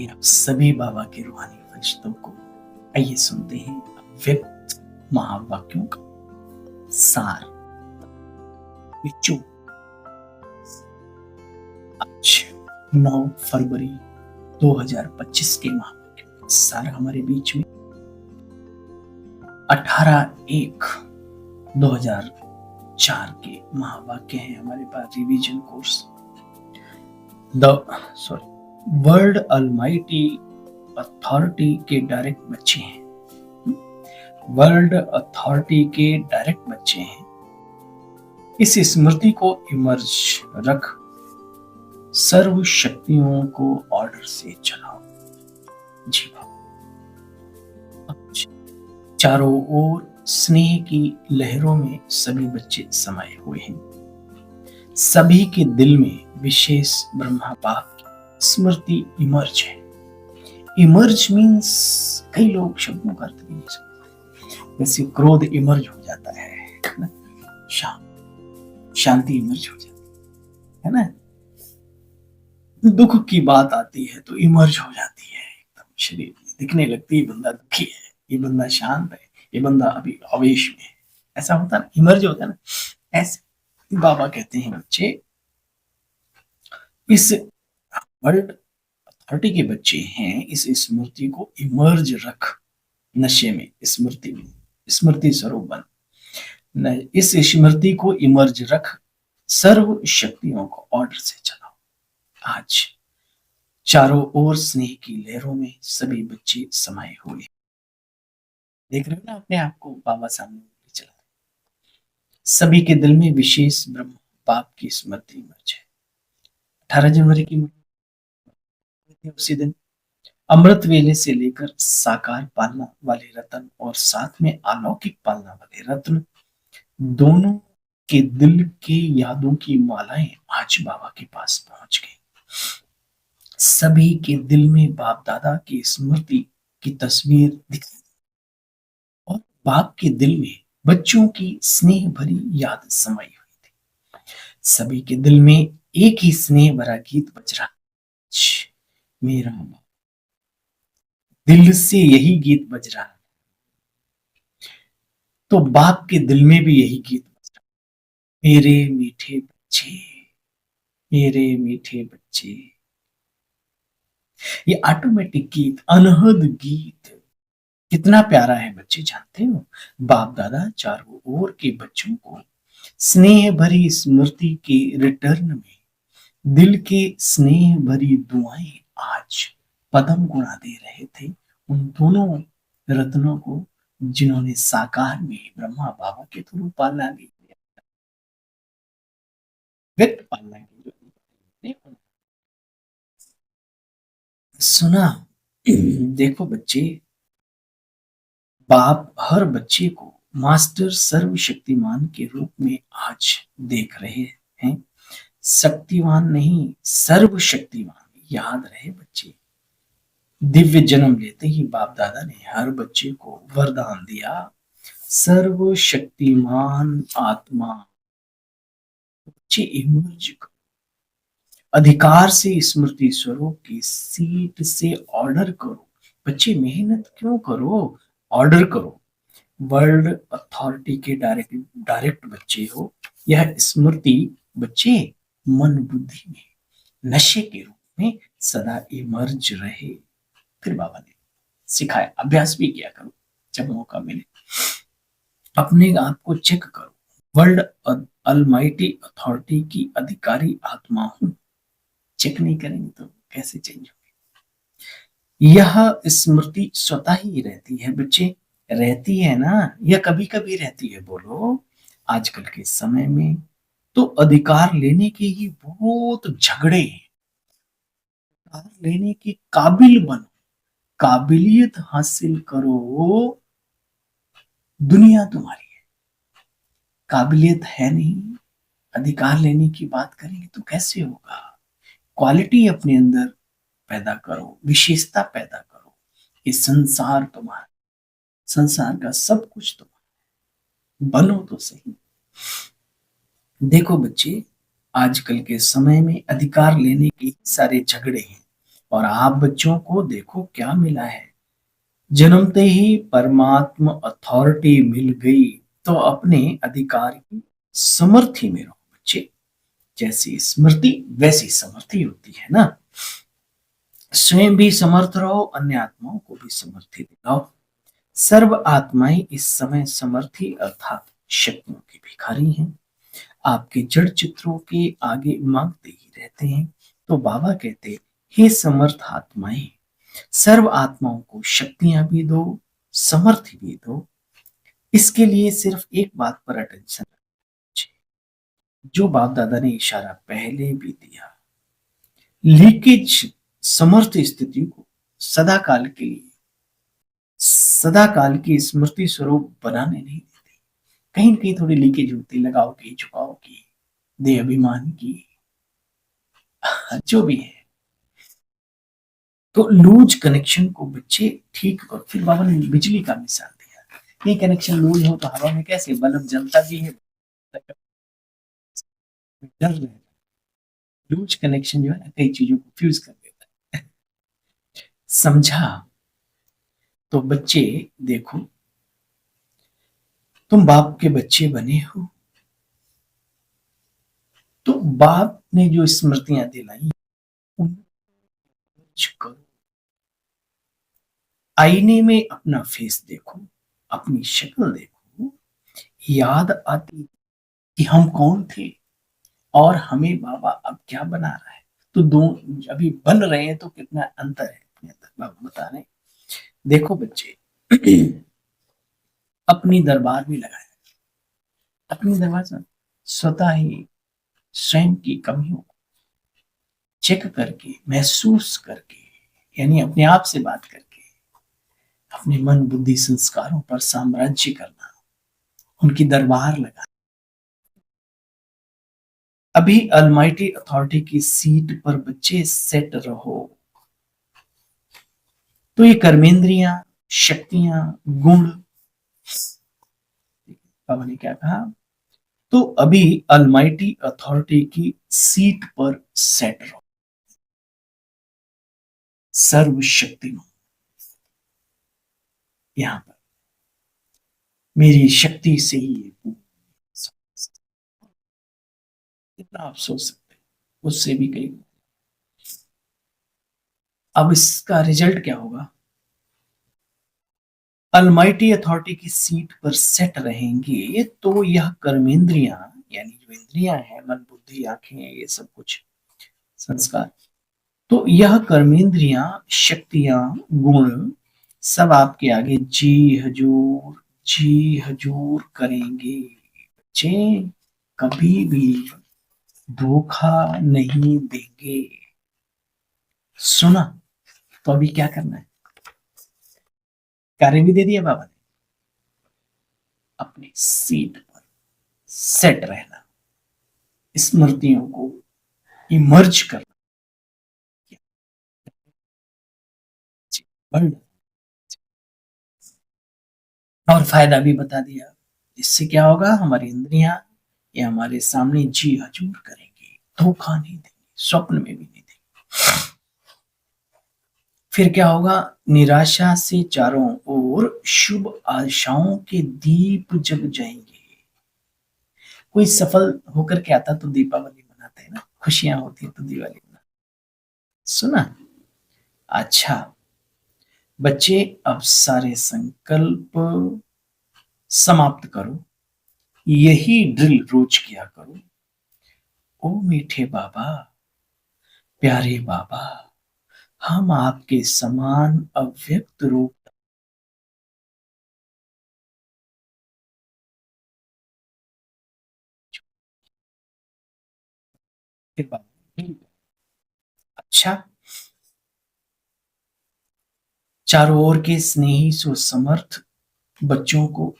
करती है आप सभी बाबा के रूहानी फरिश्तों को। आइए सुनते हैं व्यक्त महावाक्यों का सार। बच्चों, आज 9 फरवरी 2025 के महावाक्यों का सार हमारे बीच में 18/1/2004 के महावाक्य हैं हमारे पास revision course. World almighty authority के डायरेक्ट बच्चे हैं। वर्ल्ड अथॉरिटी के डायरेक्ट बच्चे हैं। इस स्मृति को इमर्ज रख सर्व शक्तियों को ऑर्डर से चलाओ। जी बाबा। चारों ओर स्नेह की लहरों में सभी बच्चे समाये हुए हैं। सभी के दिल में विशेष ब्रह्मा बाप की स्मृति इमर्ज है। इमर्ज मीन्स कई लोग शब्दों का अर्थ नहीं समझते। वैसे क्रोध इमर्ज हो जाता है ना, शांति इमर्ज हो जाती है ना। दुख की बात आती है तो इमर्ज हो जाती है, एकदम शरीर में दिखने लगती है बंदा दुखी है, ये बंदा शांत है, ये बंदा अभी आवेश में है। ऐसा होता है ना, इमर्ज होता है ना। ऐसे बाबा कहते हैं बच्चे इस वर्ल्ड अथॉरिटी के बच्चे हैं, इस स्मृति को इमर्ज रख नशे में, स्मृति में, स्मृति स्वरूप बन। इस स्मृति को इमर्ज रख सर्व शक्तियों को ऑर्डर से चलाओ। आज चारों ओर स्नेह की लहरों में सभी बच्चे समाये हुए। देख रहे हो ना अपने आप को, बाबा सामने चला। सभी के दिल में विशेष ब्रह्म बाप की स्मृति इमर्ज है। 18 जनवरी की उसी दिन अमृत वेले से लेकर साकार पालना वाले रत्न और साथ में अलौकिक पालना वाले रत्न दोनों के दिल के यादों की मालाएं आज बाबा के पास पहुंच गई। सभी के दिल में बाप दादा की स्मृति की तस्वीर दिखाई और बाप के दिल में बच्चों की स्नेह भरी याद समाई हुई थी। सभी के दिल में एक ही स्नेह भरा गीत बज रहा। मेरा बाप, दिल से यही गीत बज रहा है तो बाप के दिल में भी यही गीत बज रहा। मेरे मीठे बच्चे, मेरे मीठे बच्चे। ये ऑटोमेटिक गीत, अनहद गीत कितना प्यारा है बच्चे, जानते हो। बाप दादा चारों ओर के बच्चों को स्नेह भरी स्मृति के रिटर्न में दिल के स्नेह भरी दुआएं आज पदम गुणा दे रहे थे उन दोनों रत्नों को जिन्होंने साकार में ब्रह्मा बाबा के थ्रू पालना की, व्यक्त पालना की। सुना। देखो बच्चे, बाप हर बच्चे को मास्टर सर्वशक्तिमान के रूप में आज देख रहे हैं। शक्तिवान नहीं, सर्वशक्तिमान। याद रहे बच्चे, दिव्य जन्म लेते ही बाप दादा ने हर बच्चे को वरदान दिया, सर्वशक्तिमान आत्मा। बच्चे इमर्ज करो, अधिकार से स्मृति स्वरूप की सीट से ऑर्डर करो। बच्चे मेहनत क्यों करो, ऑर्डर करो। वर्ल्ड अथॉरिटी के डायरेक्ट बच्चे हो। यह स्मृति बच्चे मन बुद्धि में नशे के रूप में सदा इमर्ज रहे। फिर बाबा ने सिखाया, अभ्यास भी किया करो जब मौका मिले। अपने आप को चेक करो, वर्ल्ड अलमाइटी अथॉरिटी की अधिकारी आत्मा हूं। चेक नहीं करेंगे तो कैसे चेंज होगी। यह स्मृति स्वतः ही रहती है बच्चे, रहती है ना, या कभी कभी रहती है बोलो। आजकल के समय में तो अधिकार लेने के ही बहुत झगड़े हैं। अधिकार लेने के काबिल बनो, काबिलियत हासिल करो, दुनिया तुम्हारी है। काबिलियत है नहीं, अधिकार लेने की बात करेंगे तो कैसे होगा। क्वालिटी अपने अंदर पैदा करो, विशेषता पैदा करो। ये संसार तुम्हारा, संसार का सब कुछ तुम्हारा, बनो तो सही। देखो बच्चे, आजकल के समय में अधिकार लेने के सारे झगड़े हैं और आप बच्चों को देखो क्या मिला है, जन्मते ही परमात्मा अथॉरिटी मिल गई, तो अपने अधिकार की समर्थी में रहो बच्चे। जैसी स्मृति वैसी समर्थी होती है ना। स्वयं भी समर्थ रहो, अन्य आत्माओं को भी समर्थी दिलाओ। सर्व आत्माएं इस समय समर्थी अर्थात शक्तियों की भिखारी हैं। आपके जड़ चित्रों के आगे मांगते ही रहते हैं। तो बाबा कहते, हे समर्थ आत्माएं, सर्व आत्माओं को शक्तियां भी दो, समर्थ भी दो। इसके लिए सिर्फ एक बात पर अटेंशन रखिए, जो बाप दादा ने इशारा पहले भी दिया। लीकेज समर्थ स्थिति को सदा काल के लिए, सदा काल की स्मृति स्वरूप बनाने नहीं देती। कहीं न कहीं थोड़ी लीकेज होती, लगाव की, झुकाव की, देह अभिमान की, जो भी है। तो लूज कनेक्शन को बच्चे ठीक करो। फिर बाबा ने बिजली का मिसाल दिया, ये कनेक्शन लूज हो तो हवा में कैसे बल्ब जलता भी है, डर रहता। लूज कनेक्शन जो है ना, कई चीजों को फ्यूज कर देता है। समझा? तो बच्चे देखो, तुम बाप के बच्चे बने हो, तो बाप ने जो स्मृतियां दिलाई करो। आईने में अपना फेस देखो, अपनी शक्ल देखो, याद आती कि हम कौन थे और हमें बाबा अब क्या बना रहा है। तो दो अभी बन रहे हैं, तो कितना अंतर है अपने अंदर, बाबा बता रहे हैं। देखो बच्चे, अपनी दरबार भी लगाया, अपनी दरबार से स्वतः ही स्वयं की कमियों को चेक करके, महसूस करके, यानी अपने आप से बात करके, अपने मन बुद्धि संस्कारों पर साम्राज्य करना, उनकी दरबार लगा। अभी अलमाइटी अथॉरिटी की सीट पर बच्चे सेट रहो। तो ये कर्मेंद्रियां, शक्तियां, गुण, बाबा ने क्या कहा, तो अभी अलमाइटी अथॉरिटी की सीट पर सेट रहो। सर्वशक्तिमान, यहां पर मेरी शक्ति से ही इतना आप सोच सकते हैं, उससे भी कहीं। अब इसका रिजल्ट क्या होगा? अलमाइटी अथॉरिटी की सीट पर सेट रहेंगे, तो यह कर्मेंद्रियां, यानी जो इंद्रियां हैं, मन बुद्धि आंखें, ये सब कुछ संस्कार, तो यह कर्मेंद्रियां, शक्तियां, गुण सब आपके आगे जी हजूर करेंगे। बच्चे कभी भी धोखा नहीं देंगे। सुना? तो अभी क्या करना है? कार्य भी दे दिया बाबा ने, अपनी सीट पर सेट रहना, स्मृतियों को इमर्ज करना, और फायदा भी बता दिया। इससे क्या होगा? हमारी इंद्रियां ये हमारे सामने जी हजूर करेंगी, धोखा नहीं देंगे, स्वप्न में भी नहीं देंगे। फिर क्या होगा? निराशा से चारों ओर शुभ आशाओं के दीप जग जाएंगे। कोई सफल होकर के आता तो दीपावली मनाते हैं ना, खुशियां होती है तो दिवाली मनाते। सुना? अच्छा बच्चे, अब सारे संकल्प समाप्त करो, यही ड्रिल रोज किया करो। ओ मीठे बाबा, प्यारे बाबा, हम आपके समान अव्यक्त रूप के बाबा। अच्छा, चारों ओर के स्नेही सुसमर्थ बच्चों को,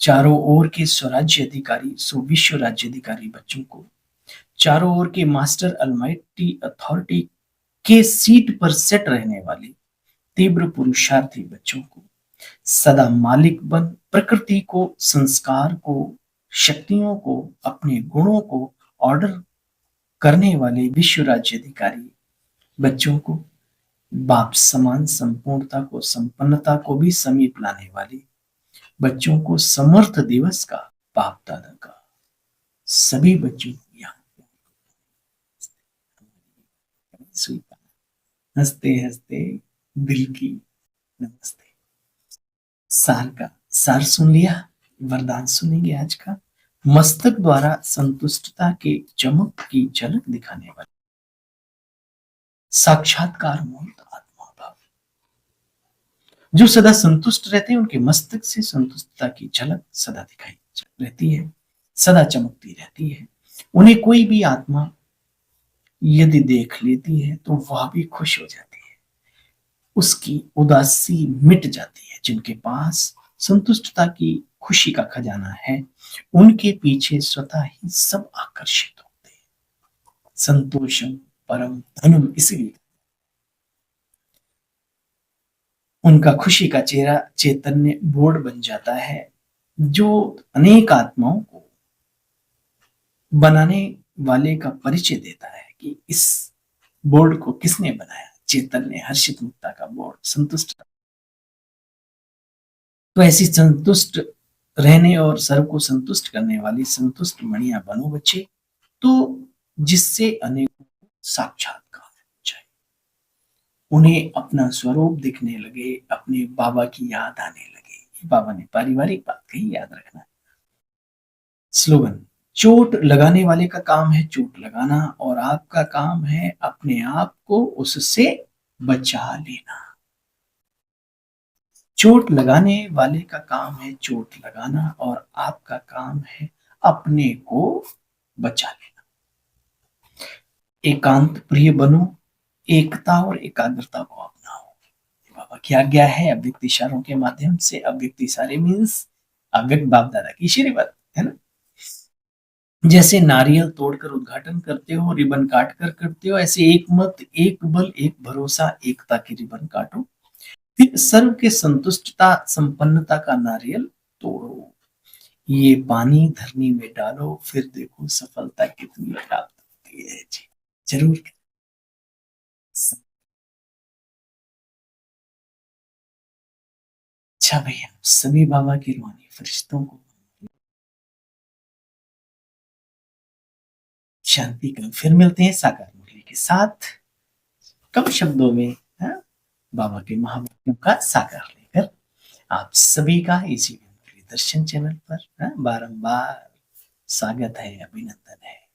चारों ओर के स्वराज्य अधिकारी विश्व राज्य अधिकारी बच्चों को, चारों ओर के मास्टर अलमाइटी अथॉरिटी के सीट पर सेट रहने वाले तीव्र पुरुषार्थी बच्चों को, सदा मालिक बन प्रकृति को, संस्कार को, शक्तियों को, अपने गुणों को ऑर्डर करने वाले विश्व राज्य अधिकारी बच्चों को बाप समान संपूर्णता को, संपन्नता को भी समीप लाने वाली, बच्चों को समर्थ दिवस का, बाप दादा का सभी बच्चों को यहाँ स्वीकार, हंसते हंसते दिल की नमस्ते। सार सुन लिया। वरदान सुनेंगे आज का। मस्तक द्वारा संतुष्टता के चमक की झलक दिखाने वाले साक्षात्कार मूर्त आत्मा भाव, जो सदा संतुष्ट रहते हैं, उनके मस्तक से संतुष्टता की झलक सदा दिखाई रहती है, सदा चमकती रहती है। उन्हें कोई भी आत्मा यदि देख लेती है तो वह भी खुश हो जाती है, उसकी उदासी मिट जाती है। जिनके पास संतुष्टता की खुशी का खजाना है, उनके पीछे स्वतः ही सब आकर्षित होते हैं। संतोषम परम धनम, इसलिए उनका खुशी का चेहरा चैतन्य बोर्ड बन जाता है, जो अनेक आत्माओं को बनाने वाले का परिचय देता है कि इस बोर्ड को किसने बनाया। चैतन्य हर्षित मुक्ता का बोर्ड, संतुष्ट। तो ऐसी संतुष्ट रहने और सर्व को संतुष्ट करने वाली संतुष्ट मणिया बनो बच्चे, तो जिससे अनेकों को साक्षात्कार हो जाए, उन्हें अपना स्वरूप दिखने लगे, अपने बाबा की याद आने लगे। बाबा ने पारिवारिक बात कही, याद रखना। स्लोगन, चोट लगाने वाले का काम है चोट लगाना, और आपका काम है अपने आप को उससे बचा लेना। चोट लगाने वाले का काम है चोट लगाना, और आपका काम है अपने को बचा लेना। एकांत प्रिय बनो, एकता और एकाग्रता को अपनाओ। बाबा की आज्ञा है अव्यक्त इशारों के माध्यम से। अव्यक्त इशारे मीन्स अव्यक्त बाप दादा की आशीर्वाद है ना। जैसे नारियल तोड़कर उद्घाटन करते हो, रिबन काट कर करते हो, ऐसे एक मत, एक बल, एक भरोसा, एकता की रिबन काटो, फिर सर्व के संतुष्टता संपन्नता का नारियल तोड़ो। ये पानी धरनी में डालो, फिर देखो सफलता कितनी प्राप्त होती है। जी जरूर। अच्छा भैया, सभी बाबा की रूहानी फरिश्तों को शांति का। फिर मिलते हैं साकार मुरली के साथ, कम शब्दों में, हाँ? बाबा के महावाक्यों का साकार लेकर आप सभी का इसी मुरली दर्शन चैनल पर, हाँ? बारंबार स्वागत है, अभिनंदन है।